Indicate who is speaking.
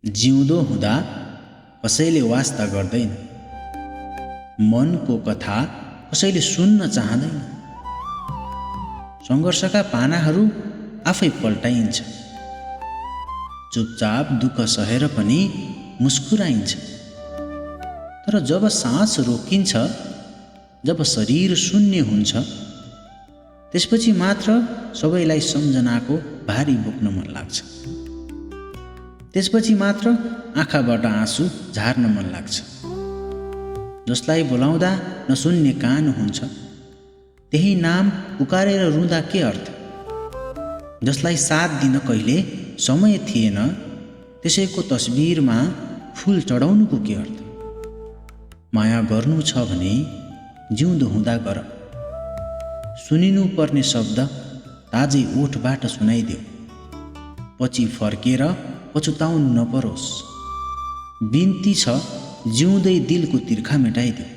Speaker 1: जिउँदो हुँदा कसैले वास्ता गर्दैन, मनको कथा कसैले सुन्न चाहँदैन। सङ्घर्षका पानाहरू आफै पल्टाइन्छ, चुपचाप दुःख सहेर पनि मुस्कुराइन्छ। तर जब सास रोकिन्छ, जब शरीर शून्य हुन्छ, त्यसपछि मात्र सबैलाई सम्झनाको भारी बोक्न मन लाग्छ। त्यसपछि मात्र आँखाबाट आँसु झार्न मन लाग्छ। जसलाई बोलाउँदा नसुन्ने कान हुन्छ, त्यही नाम पुकारेर रुँदा के अर्थ? जसलाई साथ दिन कहिले समय थिएन, त्यसैको तस्बिरमा फुल चढाउनुको के अर्थ? माया गर्नु छ भने जिउँदो हुँदा गर। सुनिनु पर्ने शब्द ताजै ओठबाट सुनाइदेऊ। पछि फर्केर पछुताउनु नपरोस्। बिन्ती छ जिउँदै दिलको तिर्खा मेटाइदेऊ।